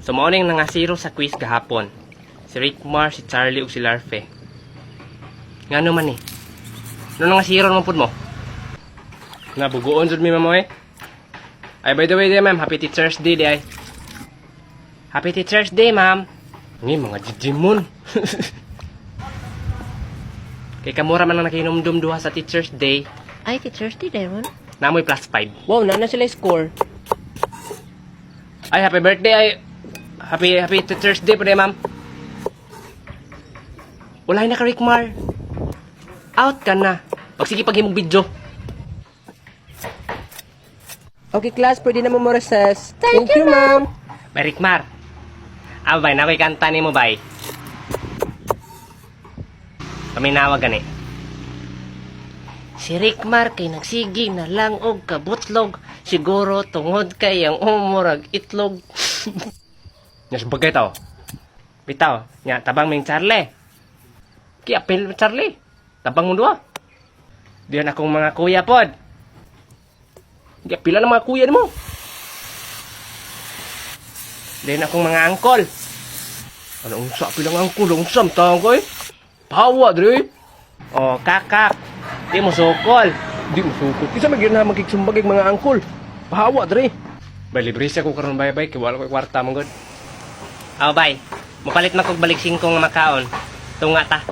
So, mauning nangasiro sa quiz gahapon. Si Rickmar, si Charlie, ug si Larfe. Nga naman eh. Ano nangasiro naman po mo? Nabugoon jud mi mamoy. Ay, by the way, ma'am, happy Teacher's Day, ay. Happy Teacher's Day, ma'am. Ni mga jijimon. Kay kamura man ang nakinumdum duha sa Teacher's Day. Ay, Teacher's Day, Daron. Namoy +5. Wow, na sila score. Ay, happy birthday, ay. Happy Teacher's Day po day, ma'am. Ulay na ka, Rickmar. Out ka na. Sige, paghimog video. Okay, class, pwede na mo recess. Thank you, ma'am. Bay, Rickmar. Abay, nakoy kanta ni mo, bay. Paminawag gani. Si Rickmar kay nagsigi na lang og kabutlog. Siguro tungod kay ang umurag itlog. Nya bagay tao. Bitaw, nya tabang ming Charlie. Ki apel Charlie. Tabang mo duha. Diyan akong mga kuya pod. Di apila ng mga kuya mo. Diyan akong mga angkol. Ano unsa pilang angkol, unsam taong ko eh. Pawa dre. Oh, kakak. Di mo sukol. Di mo sukot. Isa magyud na magkiksumbagig mga angkol. Pahawa dre. Bay, libre siya ko karon bay-bay kay wala ko kwarta man gud. Aw bay, mupalit na kog balik 5 nga makaon. Tunga ta.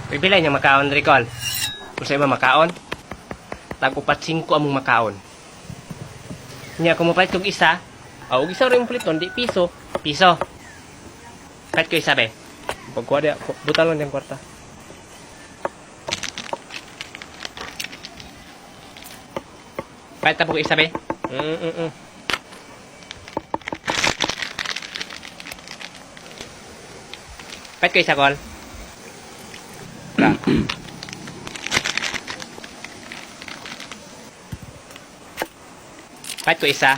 Pipilay niya makaon recall. Kung sa'yo ba makaon? Tag-upat 5 among makaon. Nya kung mupalit kog isa, og isa rin puliton di piso. Piso. Palit ko isa be. Pagkuha dia, butal lang yung kwarta. Palit ta po ko isa be. Palit ko isa kol. Palit ko isa.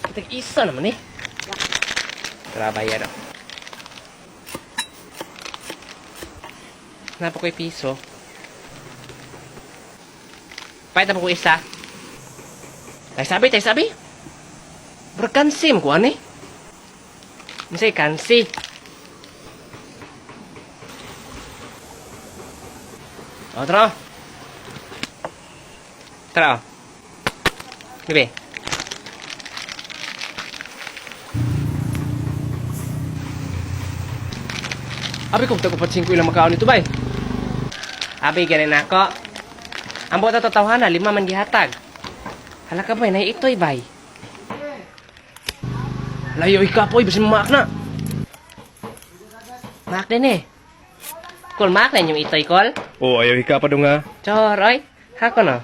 Kitag isa naman eh. Tara bayad ako. Napa ko yung piso. Palit na po ko isa. Tayo sabi. Berkansi mo ko ani. Masay kansi. O, tara. Tara o. Bibi. Abi kung tagupat 5 ilang makaon ito bay. Abi ganin ako. Ang buot na tatawhana, 5 man gihatag. Hala ka bay, nai ito'y bay. Layo ikapoy, basi maak na. Maak din eh. Kol, maak na yung ito'y kol. Oh, ayaw hika pa dong nga. Choroy, hako na.